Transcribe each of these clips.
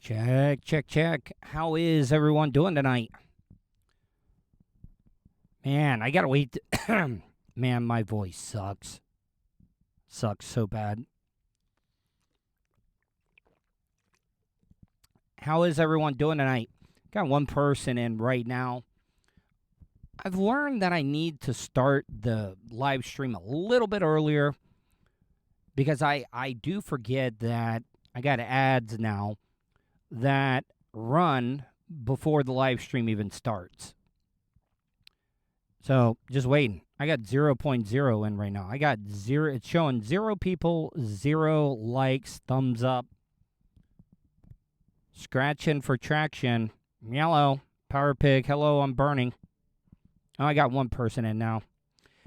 Check, check, check. How is everyone doing tonight? Man, I gotta wait. Man, my voice sucks. Sucks so bad. How is everyone doing tonight? Got one person in right now. I've learned that I need to start the live stream a little bit earlier because I do forget that I got ads now that run before the live stream even starts. So just waiting. I got 0.0 in right now. I got 0. It's showing 0 people, 0 likes, thumbs up. Scratching for traction. Yellow. Power pig. Hello, I'm burning. Oh, I got one person in now.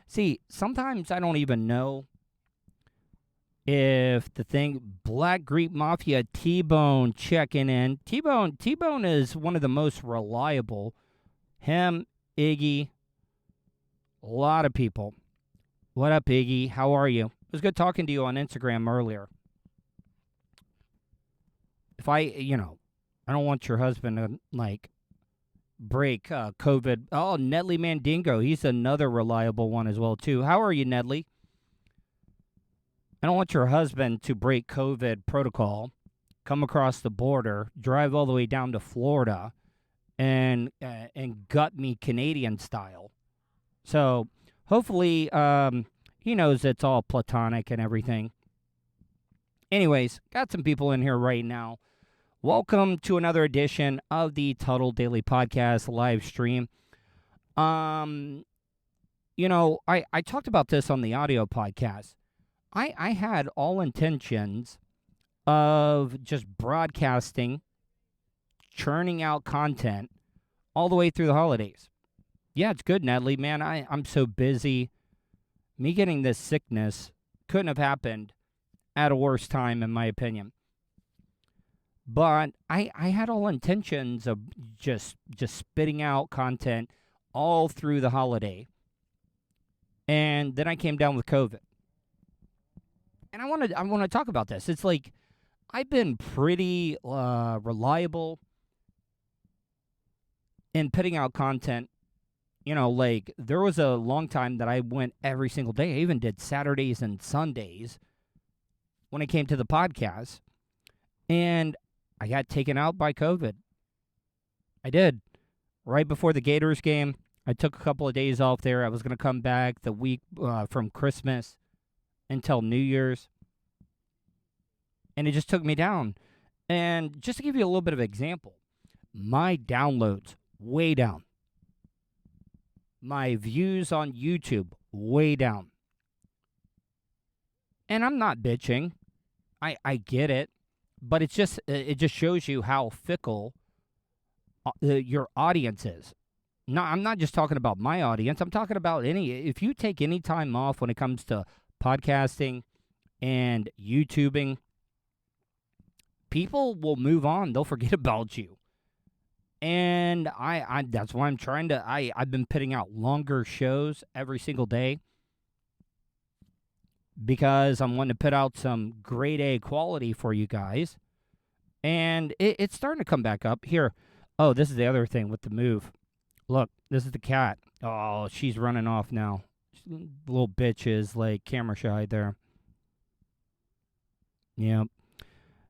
See, sometimes I don't even know if the thing. Black Greek Mafia T-Bone checking in. T-Bone is one of the most reliable. Him, Iggy, a lot of people. What up, Iggy? How are you? It was good talking to you on Instagram earlier. If I don't want your husband to, break COVID. Oh, Nedley Mandingo. He's another reliable one as well, too. How are you, Nedley? I don't want your husband to break COVID protocol, come across the border, drive all the way down to Florida, and gut me Canadian style. So hopefully he knows it's all platonic and everything. Anyways, got some people in here right now. Welcome to another edition of the Tuddle Daily Podcast live stream. I talked about this on the audio podcast. I had all intentions of just broadcasting, churning out content all the way through the holidays. Yeah, it's good, Natalie. Man, I'm so busy. Me getting this sickness couldn't have happened at a worse time, in my opinion. But I had all intentions of just spitting out content all through the holiday. And then I came down with COVID. And I want to talk about this. It's like I've been pretty reliable in putting out content. There was a long time that I went every single day. I even did Saturdays and Sundays when it came to the podcast. And I got taken out by COVID. I did. Right before the Gators game, I took a couple of days off there. I was going to come back the week from Christmas until New Year's. And it just took me down. And just to give you a little bit of example, my downloads, way down. My views on YouTube, way down. And I'm not bitching. I get it. But it just shows you how fickle your audience is. No, I'm not just talking about my audience. I'm talking about if you take any time off when it comes to podcasting and YouTubing, people will move on. They'll forget about you. And I that's why I'm trying to, I've been putting out longer shows every single day because I'm wanting to put out some grade A quality for you guys. And it's starting to come back up. Here, oh, this is the other thing with the move. Look, this is the cat. Oh, she's running off now. Little bitch is like camera shy there. Yeah.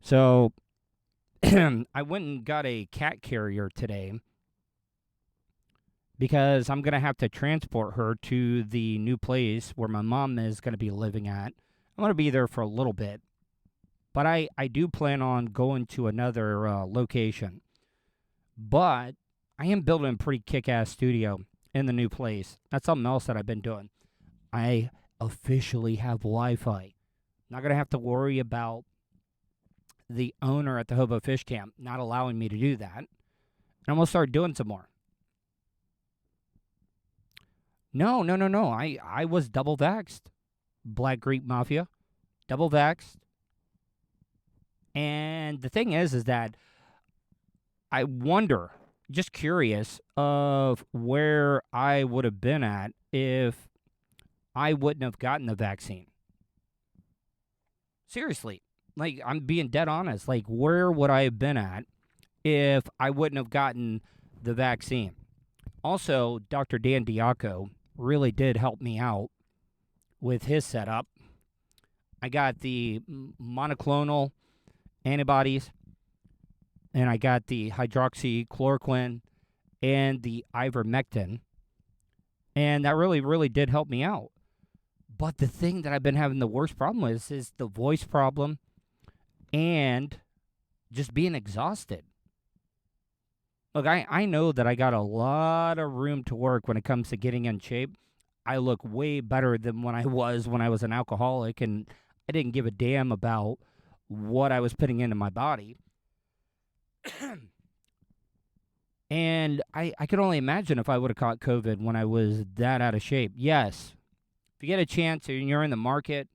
So I went and got a cat carrier today because I'm going to have to transport her to the new place where my mom is going to be living at. I'm going to be there for a little bit. But I do plan on going to another location. But I am building a pretty kick-ass studio in the new place. That's something else that I've been doing. I officially have Wi-Fi. Not going to have to worry about the owner at the Hobo Fish Camp not allowing me to do that. And I'm going to start doing some more. No. I was double vaxxed. Black Greek Mafia. Double vaxxed. And the thing is that I wonder, just curious, of where I would have been at if I wouldn't have gotten the vaccine. Seriously. I'm being dead honest. Where would I have been at if I wouldn't have gotten the vaccine. Also, Dr. Dan Diaco really did help me out with his setup. I got the monoclonal antibodies, and I got the hydroxychloroquine and the ivermectin, and that really, really did help me out. But the thing that I've been having the worst problem with is the voice problem and just being exhausted. Look, I know that I got a lot of room to work when it comes to getting in shape. I look way better than when I was an alcoholic, and I didn't give a damn about what I was putting into my body. And I could only imagine if I would have caught COVID when I was that out of shape. Yes, if you get a chance and you're in the market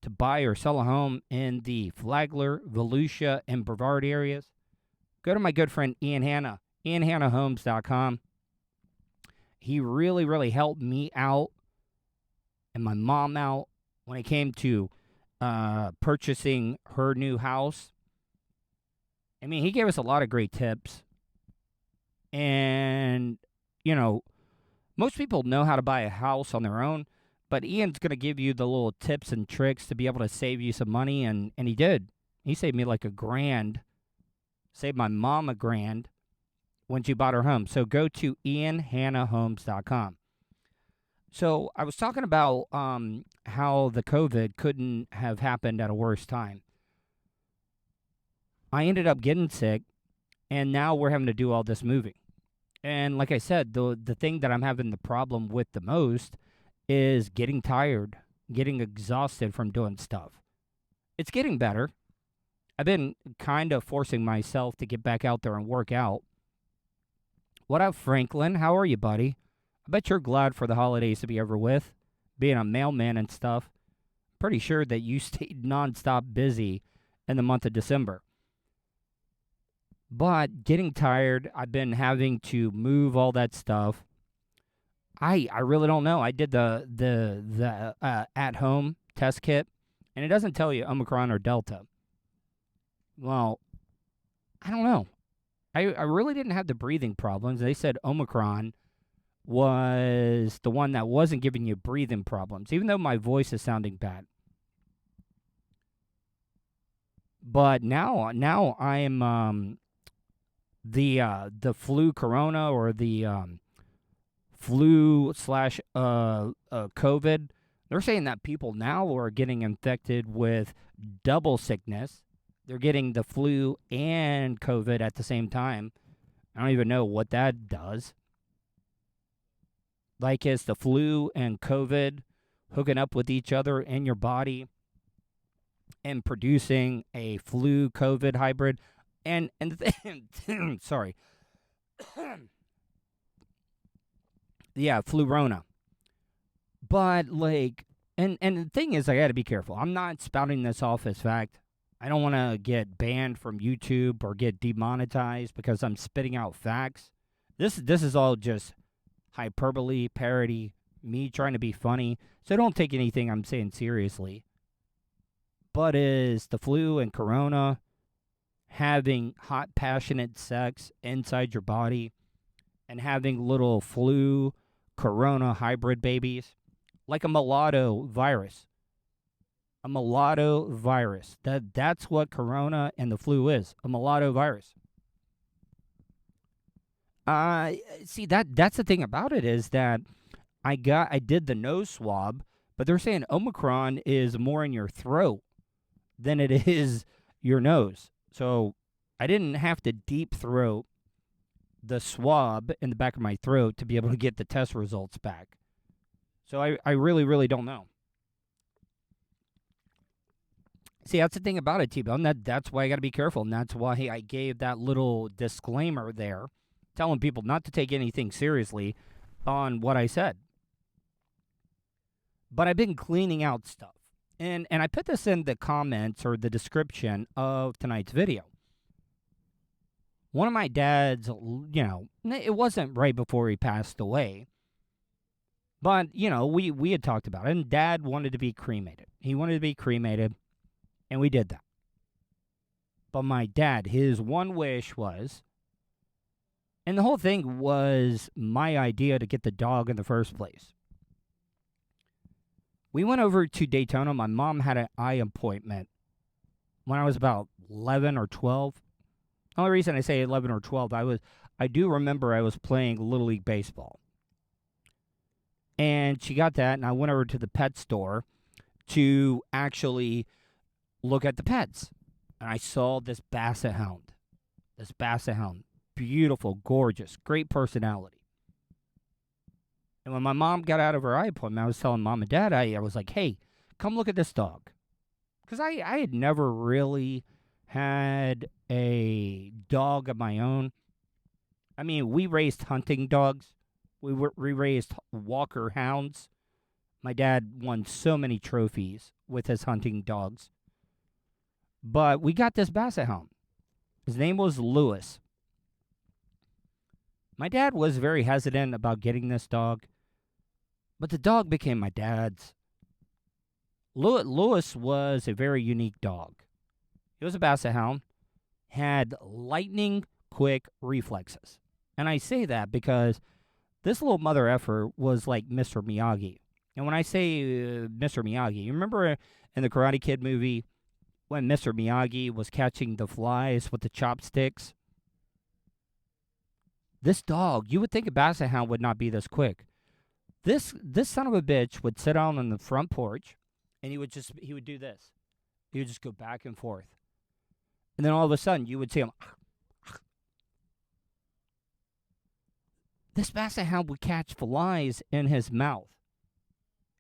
to buy or sell a home in the Flagler, Volusia, and Brevard areas, go to my good friend Ian Hanna, IanHannaHomes.com. He really, really helped me out and my mom out when it came to purchasing her new house. I mean, he gave us a lot of great tips. And, you know, most people know how to buy a house on their own, but Ian's going to give you the little tips and tricks to be able to save you some money, and he did. He saved me like $1,000, saved my mom $1,000 when she bought her home. So go to IanHannaHomes.com. So I was talking about how the COVID couldn't have happened at a worse time. I ended up getting sick, and now we're having to do all this moving. And like I said, the thing that I'm having the problem with the most is getting tired, getting exhausted from doing stuff. It's getting better. I've been kind of forcing myself to get back out there and work out. What up, Franklin? How are you, buddy? I bet you're glad for the holidays to be over with, being a mailman and stuff. Pretty sure that you stayed nonstop busy in the month of December. But getting tired, I've been having to move all that stuff. I really don't know. I did the at-home test kit, and it doesn't tell you Omicron or Delta. Well, I don't know. I really didn't have the breathing problems. They said Omicron was the one that wasn't giving you breathing problems, even though my voice is sounding bad. But now I am the flu corona or the flu / COVID. They're saying that people now are getting infected with double sickness. They're getting the flu and COVID at the same time. I don't even know what that does. Like, is the flu and COVID hooking up with each other in your body and producing a flu-COVID hybrid? And sorry. Yeah, flu-rona. But, like, and the thing is, I got to be careful. I'm not spouting this off as fact. I don't want to get banned from YouTube or get demonetized because I'm spitting out facts. This is all just hyperbole, parody, me trying to be funny. So don't take anything I'm saying seriously. But is the flu and corona having hot, passionate sex inside your body and having little flu, corona hybrid babies like a mulatto virus? A mulatto virus. That's what corona and the flu is. A mulatto virus. See, that's the thing about it is that I did the nose swab, but they're saying Omicron is more in your throat than it is your nose. So I didn't have to deep throat the swab in the back of my throat to be able to get the test results back. So I really, really don't know. See, that's the thing about it, T-Bone. That's why I got to be careful, and that's why I gave that little disclaimer there, telling people not to take anything seriously on what I said. But I've been cleaning out stuff. And I put this in the comments or the description of tonight's video. One of my dad's, it wasn't right before he passed away. But, we had talked about it, and Dad wanted to be cremated. He wanted to be cremated, and we did that. But my dad, his one wish was And the whole thing was my idea to get the dog in the first place. We went over to Daytona. My mom had an eye appointment when I was about 11 or 12. The only reason I say 11 or 12, I do remember I was playing Little League Baseball. And she got that, and I went over to the pet store to actually look at the pets. And I saw this Basset Hound. Beautiful, gorgeous, great personality. And when my mom got out of her eye appointment, I was telling mom and dad, I was like, hey, come look at this dog. Because I had never really had a dog of my own. I mean, we raised hunting dogs. We raised Walker hounds. My dad won so many trophies with his hunting dogs. But we got this Basset Hound. His name was Lewis. My dad was very hesitant about getting this dog, but the dog became my dad's. Lewis was a very unique dog. He was a Basset Hound, had lightning quick reflexes. And I say that because this little mother effer was like Mr. Miyagi. And when I say Mr. Miyagi, you remember in the Karate Kid movie when Mr. Miyagi was catching the flies with the chopsticks? This dog, you would think a Basset Hound would not be this quick. This son of a bitch would sit down on the front porch, and he would do this. He would just go back and forth. And then all of a sudden, you would see him. This Basset Hound would catch flies in his mouth,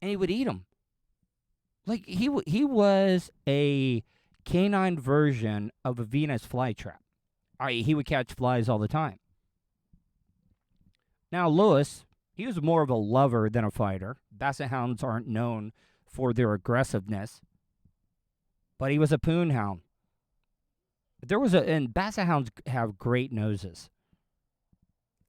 and he would eat them. Like, he was a canine version of a Venus flytrap. He would catch flies all the time. Now, Lewis, he was more of a lover than a fighter. Basset Hounds aren't known for their aggressiveness, but he was a poon hound. And Basset Hounds have great noses.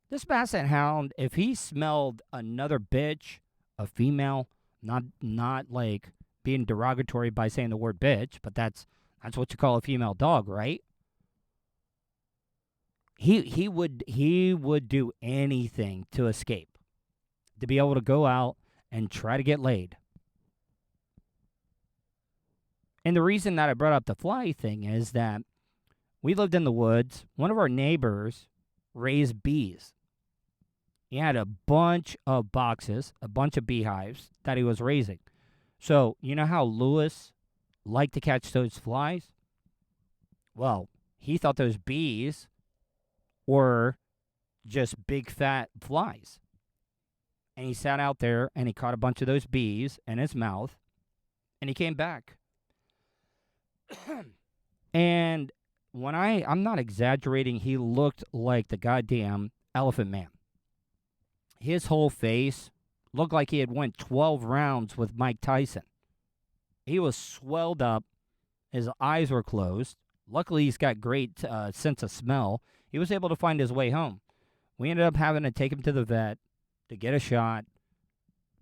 This Basset Hound, if he smelled another bitch, a female, not like being derogatory by saying the word bitch, but that's what you call a female dog, right? He would do anything to escape, to be able to go out and try to get laid. And the reason that I brought up the fly thing is that we lived in the woods. One of our neighbors raised bees. He had a bunch of boxes, a bunch of beehives that he was raising. So, you know how Lewis liked to catch those flies? Well, he thought those bees were just big fat flies. And he sat out there and he caught a bunch of those bees in his mouth, and he came back. And when I'm not exaggerating, he looked like the goddamn Elephant Man. His whole face looked like he had went 12 rounds with Mike Tyson. He was swelled up. His eyes were closed. Luckily, he's got great sense of smell. He was able to find his way home. We ended up having to take him to the vet to get a shot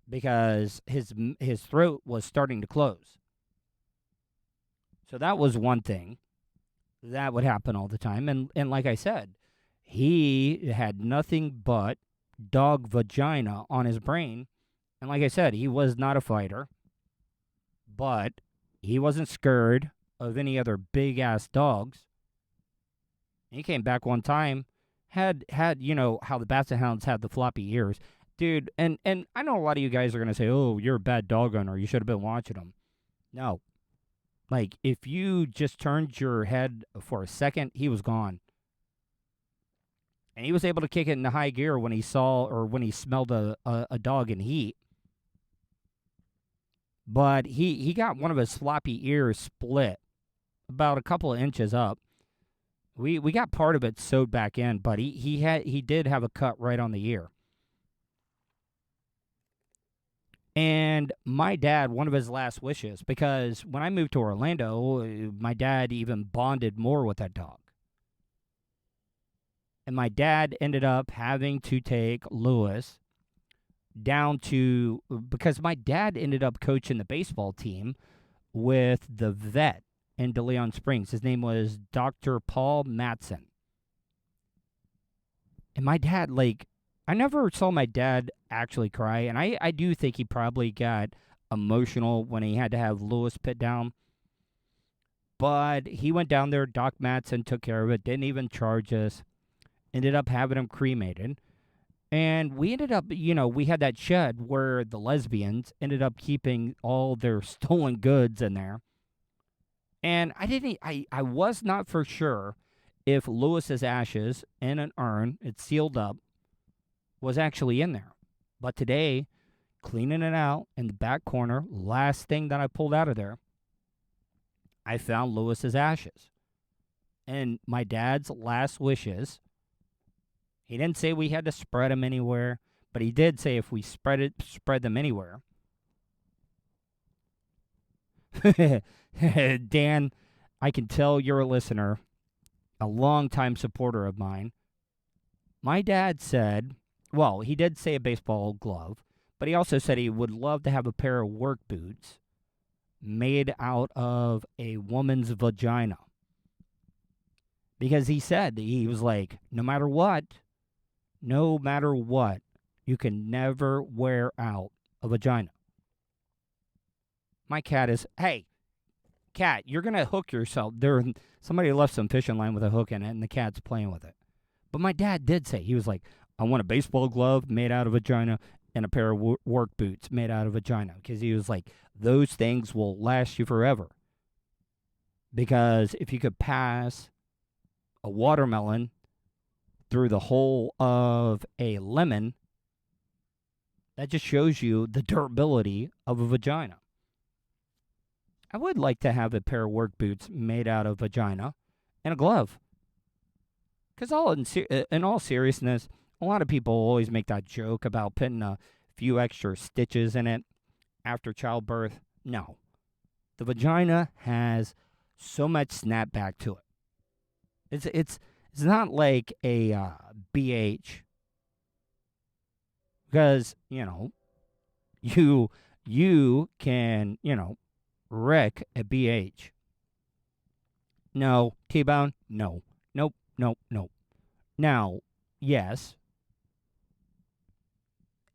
because his throat was starting to close. So that was one thing that would happen all the time. And like I said, he had nothing but dog vagina on his brain. And like I said, he was not a fighter, but he wasn't scared of any other big-ass dogs. He came back one time, had you know, how the Basset Hounds had the floppy ears. Dude, and I know a lot of you guys are going to say, oh, you're a bad dog owner. You should have been watching them. No. Like, if you just turned your head for a second, he was gone. And he was able to kick it into high gear when he saw or when he smelled a dog in heat. But he got one of his floppy ears split about a couple of inches up. We got part of it sewed back in, but he did have a cut right on the ear. And my dad, one of his last wishes, because when I moved to Orlando, my dad even bonded more with that dog. And my dad ended up having to take Lewis down to, because my dad ended up coaching the baseball team with the vet in DeLeon Springs. His name was Dr. Paul Matson. And my dad, like, I never saw my dad actually cry. And I do think he probably got emotional when he had to have Lewis put down. But he went down there, Doc Matson took care of it, didn't even charge us, ended up having him cremated. And we ended up, we had that shed where the lesbians ended up keeping all their stolen goods in there. And I was not for sure if Lewis's ashes in an urn, it's sealed up, was actually in there. But today, cleaning it out in the back corner, last thing that I pulled out of there, I found Lewis's ashes. And my dad's last wishes, he didn't say we had to spread them anywhere, but he did say if we spread them anywhere. Dan, I can tell you're a listener, a longtime supporter of mine. My dad said, well, he did say a baseball glove, but he also said he would love to have a pair of work boots made out of a woman's vagina. Because he said, he was like, no matter what, you can never wear out a vagina. My cat is, hey, cat, you're going to hook yourself. Somebody left some fishing line with a hook in it, and the cat's playing with it. But my dad did say, he was like, I want a baseball glove made out of vagina and a pair of work boots made out of vagina. Because he was like, those things will last you forever. Because if you could pass a watermelon through the hole of a lemon, that just shows you the durability of a vagina. I would like to have a pair of work boots made out of vagina and a glove. Because in all seriousness, a lot of people always make that joke about putting a few extra stitches in it after childbirth. No. The vagina has so much snapback to it. It's not like a BH. Because, you can, wreck a BH. No. T-bone? No. Nope. Now, yes,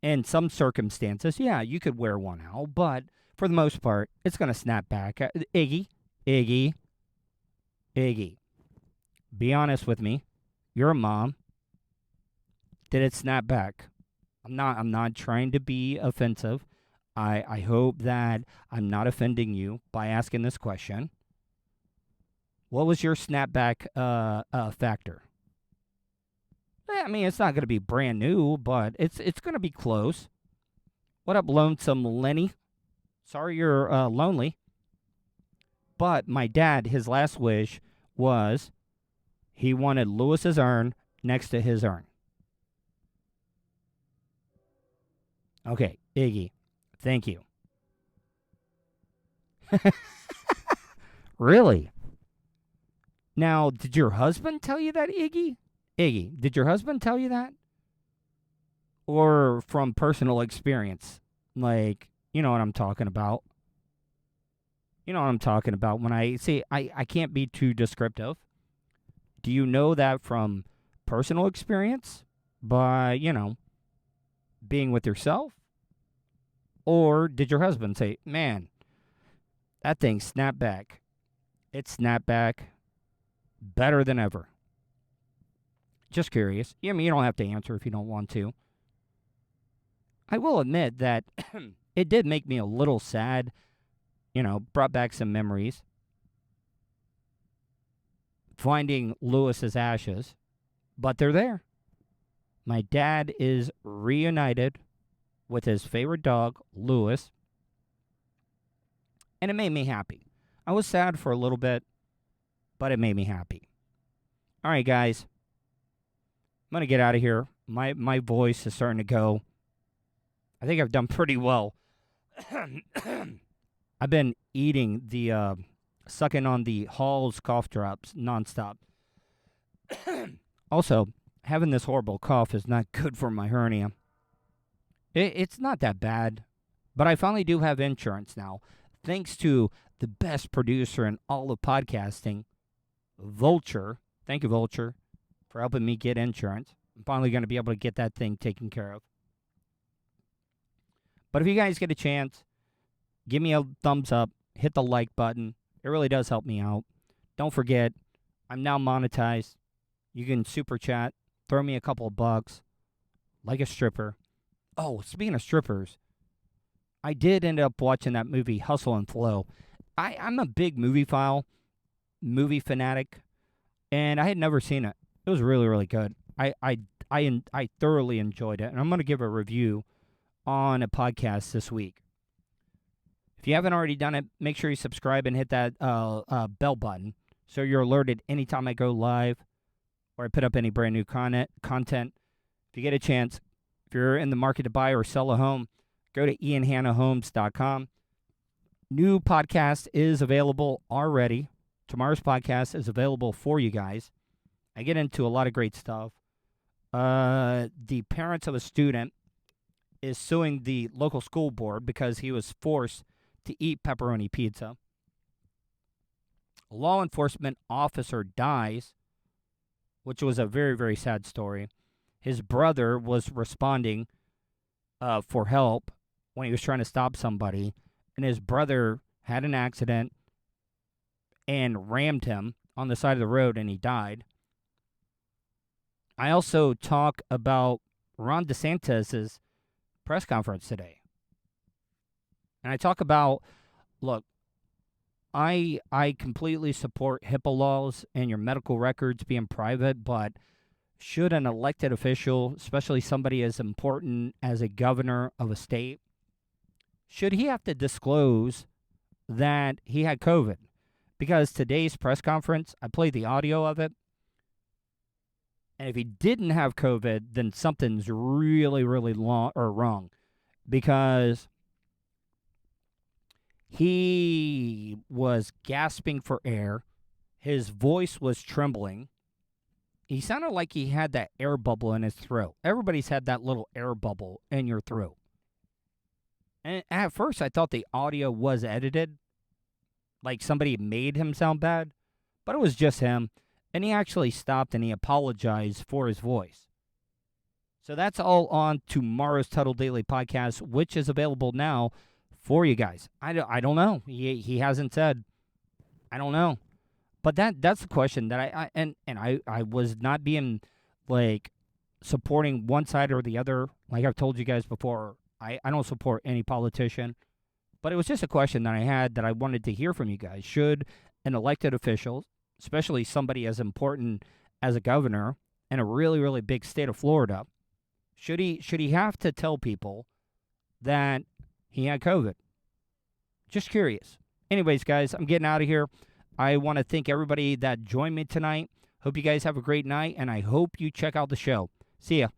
in some circumstances, yeah, you could wear one out, but for the most part, it's going to snap back. Iggy, be honest with me. You're a mom. Did it snap back? I'm not trying to be offensive. I hope that I'm not offending you by asking this question. What was your snapback factor? I mean, it's not going to be brand new, but it's going to be close. What up, lonesome Lenny? Sorry you're lonely. But my dad, his last wish was he wanted Lewis's urn next to his urn. Okay, Iggy, thank you. Really? Now, did your husband tell you that, Iggy? Iggy, did your husband tell you that? Or from personal experience? Like, you know what I'm talking about. You know what I'm talking about when I say I can't be too descriptive. Do you know that from personal experience by, being with yourself? Or did your husband say, man, that thing snapped back. It snapped back better than ever. Just curious. I mean, you don't have to answer if you don't want to. I will admit that it did make me a little sad. Brought back some memories. Finding Lewis's ashes. But they're there. My dad is reunited with his favorite dog, Lewis. And it made me happy. I was sad for a little bit, but it made me happy. All right, guys. I'm going to get out of here. My voice is starting to go. I think I've done pretty well. I've been eating sucking on the Hall's cough drops nonstop. Also, having this horrible cough is not good for my hernia. It's not that bad, but I finally do have insurance now, thanks to the best producer in all of podcasting, Vulture. Thank you, Vulture, for helping me get insurance. I'm finally going to be able to get that thing taken care of. But if you guys get a chance, give me a thumbs up, hit the like button. It really does help me out. Don't forget, I'm now monetized. You can super chat, throw me a couple of bucks, like a stripper. Oh, speaking of strippers, I did end up watching that movie Hustle and Flow. I'm a big movie fanatic, and I had never seen it. It was really, really good. I thoroughly enjoyed it, and I'm going to give a review on a podcast this week. If you haven't already done it, make sure you subscribe and hit that bell button so you're alerted anytime I go live or I put up any brand new content. If you get a chance, if you're in the market to buy or sell a home, go to ianhannahomes.com. New podcast is available already. Tomorrow's podcast is available for you guys. I get into a lot of great stuff. The parents of a student is suing the local school board because he was forced to eat pepperoni pizza. A law enforcement officer dies, which was a very, very sad story. His brother was responding for help when he was trying to stop somebody, and his brother had an accident and rammed him on the side of the road, and he died. I also talk about Ron DeSantis' press conference today. And I talk about, look, I completely support HIPAA laws and your medical records being private, but should an elected official, especially somebody as important as a governor of a state, should he have to disclose that he had COVID? Because today's press conference, I played the audio of it, and if he didn't have COVID, then something's really, really wrong. Because he was gasping for air. His voice was trembling. He sounded like he had that air bubble in his throat. Everybody's had that little air bubble in your throat. And at first, I thought the audio was edited. Like somebody made him sound bad. But it was just him. And he actually stopped and he apologized for his voice. So that's all on tomorrow's Tuddle Daily Podcast, which is available now for you guys. I don't know. He hasn't said. I don't know. But that's the question that I was not being like supporting one side or the other. Like I've told you guys before, I don't support any politician. But it was just a question that I had that I wanted to hear from you guys. Should an elected official, especially somebody as important as a governor in a really, really big state of Florida, should he have to tell people that he had COVID? Just curious. Anyways, guys, I'm getting out of here. I want to thank everybody that joined me tonight. Hope you guys have a great night, and I hope you check out the show. See ya.